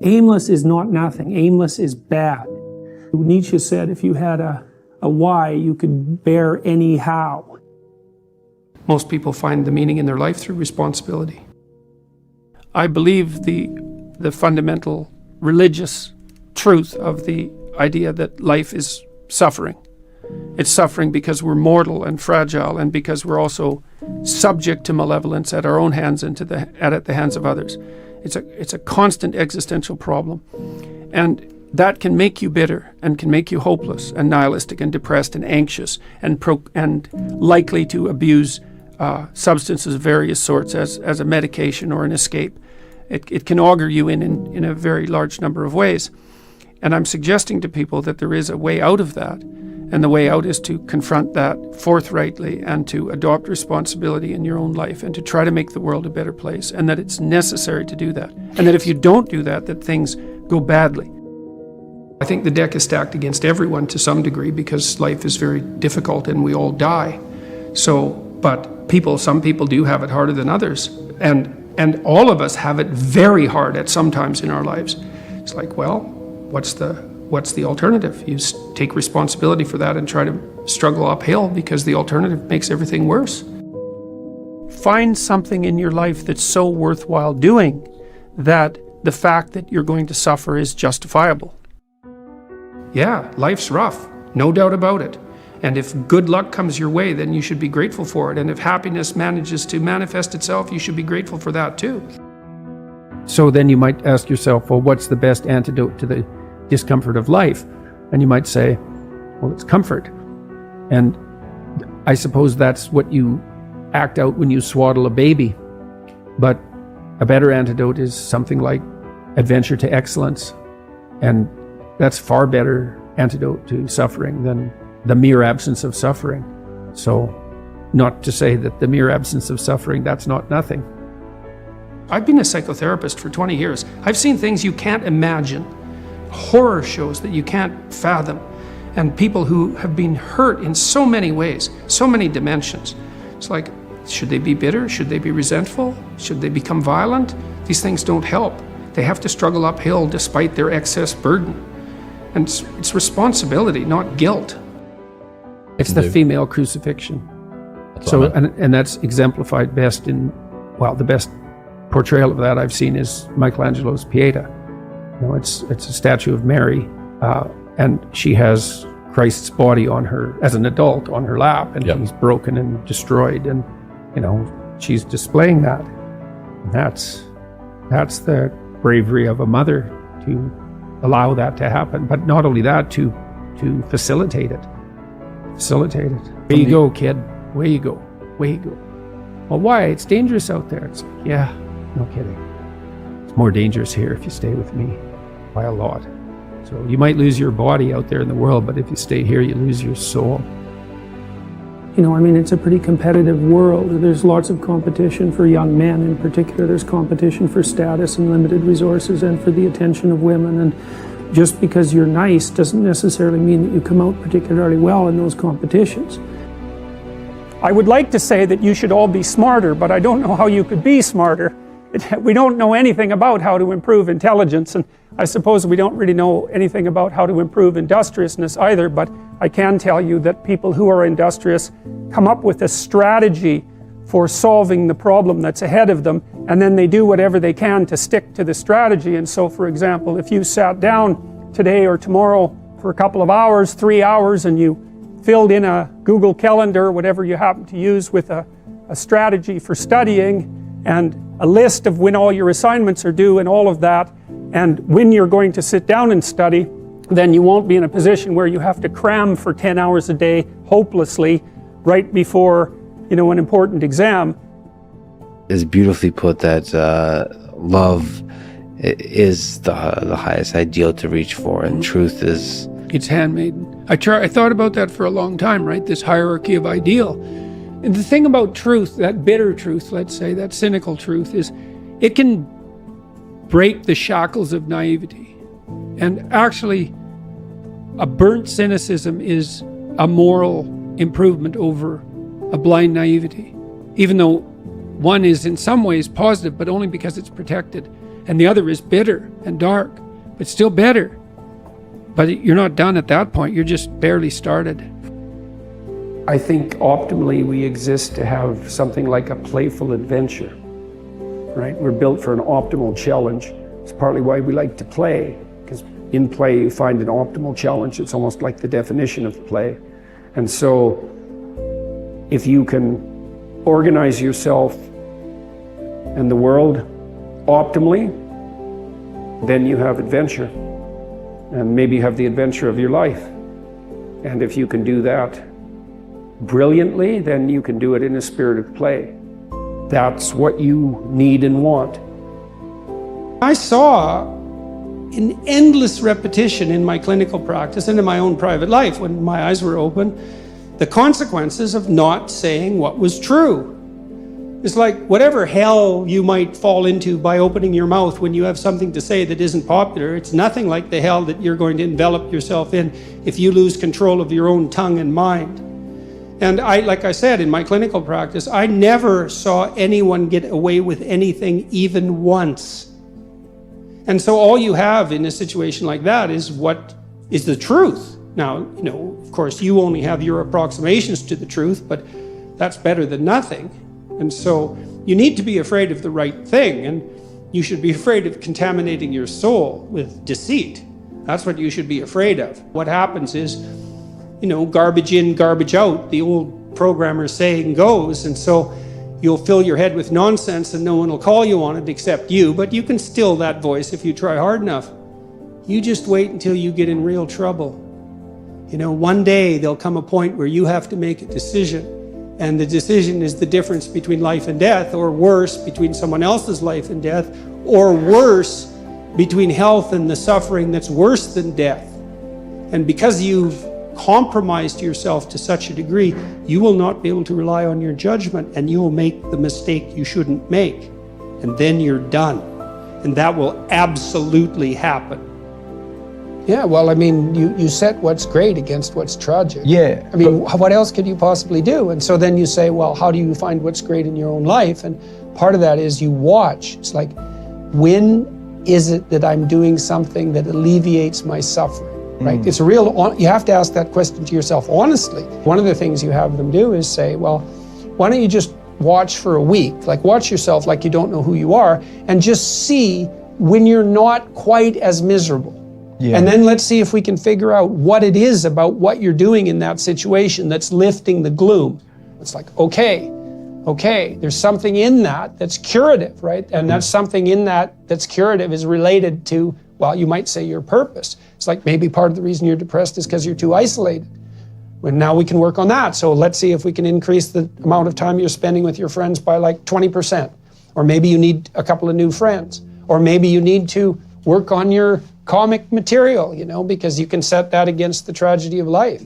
Aimless is not nothing. Aimless is bad. Nietzsche said if you had a why, you could bear any how. Most people find the meaning in their life through responsibility. I believe the fundamental religious truth of the idea that life is suffering. It's suffering because we're mortal and fragile, and because we're also subject to malevolence at our own hands and at the hands of others. It's a constant existential problem, and that can make you bitter and can make you hopeless and nihilistic and depressed and anxious and likely to abuse substances of various sorts as a medication or an escape. It can augur you in a very large number of ways. And I'm suggesting to people that there is a way out of that. And the way out is to confront that forthrightly and to adopt responsibility in your own life and to try to make the world a better place, and that it's necessary to do that. And that if you don't do that, that things go badly. I think the deck is stacked against everyone to some degree because life is very difficult and we all die. But some people do have it harder than others. And all of us have it very hard at some times in our lives. It's like, well, what's the alternative? You take responsibility for that and try to struggle uphill, because the alternative makes everything worse. Find something in your life that's so worthwhile doing that the fact that you're going to suffer is justifiable. Yeah, life's rough, no doubt about it. And if good luck comes your way, then you should be grateful for it. And if happiness manages to manifest itself, you should be grateful for that too. So then you might ask yourself, well, what's the best antidote to the discomfort of life? And you might say, well, it's comfort. And I suppose that's what you act out when you swaddle a baby. But a better antidote is something like adventure to excellence. And that's far better antidote to suffering than the mere absence of suffering. So, not to say that the mere absence of suffering, that's not nothing. I've been a psychotherapist for 20 years. I've seen things you can't imagine, horror shows that you can't fathom, and people who have been hurt in so many ways, so many dimensions. It's like, should they be bitter? Should they be resentful? Should they become violent? These things don't help. They have to struggle uphill despite their excess burden. And it's responsibility, not guilt. It's the female crucifixion. And that's exemplified best in, well, the best portrayal of that I've seen is Michelangelo's Pieta. You know, it's a statue of Mary, and she has Christ's body on her, as an adult, on her lap, and he's broken and destroyed, and she's displaying that. And that's the bravery of a mother to allow that to happen, but not only that, to facilitate it. Where you go, kid. Where you go. Well, why? It's dangerous out there. It's like, yeah, no kidding. It's more dangerous here if you stay with me by a lot. So you might lose your body out there in the world, but if you stay here, you lose your soul. It's a pretty competitive world. There's lots of competition for young men in particular. There's competition for status and limited resources and for the attention of women. And just because you're nice doesn't necessarily mean that you come out particularly well in those competitions. I would like to say that you should all be smarter, but I don't know how you could be smarter. We don't know anything about how to improve intelligence, and I suppose we don't really know anything about how to improve industriousness either, but I can tell you that people who are industrious come up with a strategy for solving the problem that's ahead of them, and then they do whatever they can to stick to the strategy. And so, for example, if you sat down today or tomorrow for a couple of hours, 3 hours, and you filled in a Google Calendar, whatever you happen to use, with a strategy for studying and a list of when all your assignments are due and all of that, and when you're going to sit down and study, then you won't be in a position where you have to cram for 10 hours a day hopelessly right before an important exam. It's beautifully put that love is the highest ideal to reach for, and truth is... It's handmaiden. I thought about that for a long time, right? This hierarchy of ideal. And the thing about truth, that bitter truth, let's say, that cynical truth, is it can break the shackles of naivety. And actually, a burnt cynicism is a moral improvement over a blind naivety, even though one is in some ways positive, but only because it's protected. And the other is bitter and dark, but still better. But you're not done at that point. You're just barely started. I think optimally we exist to have something like a playful adventure, right? We're built for an optimal challenge. It's partly why we like to play, because in play you find an optimal challenge. It's almost like the definition of play. And so if you can organize yourself and the world optimally, then you have adventure. And maybe you have the adventure of your life. And if you can do that brilliantly, then you can do it in a spirit of play. That's what you need and want. I saw in endless repetition in my clinical practice and in my own private life, when my eyes were open, the consequences of not saying what was true. It's like whatever hell you might fall into by opening your mouth when you have something to say that isn't popular, it's nothing like the hell that you're going to envelop yourself in if you lose control of your own tongue and mind. And like I said, in my clinical practice, I never saw anyone get away with anything even once. And so all you have in a situation like that is what is the truth. Now, of course, you only have your approximations to the truth, but that's better than nothing. And so you need to be afraid of the right thing, and you should be afraid of contaminating your soul with deceit. That's what you should be afraid of. What happens is, garbage in, garbage out, the old programmer saying goes, and so you'll fill your head with nonsense and no one will call you on it except you, but you can still that voice if you try hard enough. You just wait until you get in real trouble. One day there'll come a point where you have to make a decision, and the decision is the difference between life and death, or worse, between someone else's life and death, or worse, between health and the suffering that's worse than death. And because you've compromised yourself to such a degree, you will not be able to rely on your judgment, and you will make the mistake you shouldn't make. And then you're done. And that will absolutely happen. Yeah, well, you set what's great against what's tragic. Yeah. What else could you possibly do? And so then you say, well, how do you find what's great in your own life? And part of that is you watch. It's like, when is it that I'm doing something that alleviates my suffering? Right? It's you have to ask that question to yourself honestly. One of the things you have them do is say, well, why don't you just watch for a week? Like, watch yourself like you don't know who you are, and just see when you're not quite as miserable. Yeah. And then let's see if we can figure out what it is about what you're doing in that situation that's lifting the gloom. It's like, okay, there's something in that that's curative, right? And that's something in that that's curative is related to, well, you might say your purpose. It's like maybe part of the reason you're depressed is because you're too isolated. Well, now we can work on that. So let's see if we can increase the amount of time you're spending with your friends by like 20%. Or maybe you need a couple of new friends. Or maybe you need to work on your comic material, because you can set that against the tragedy of life.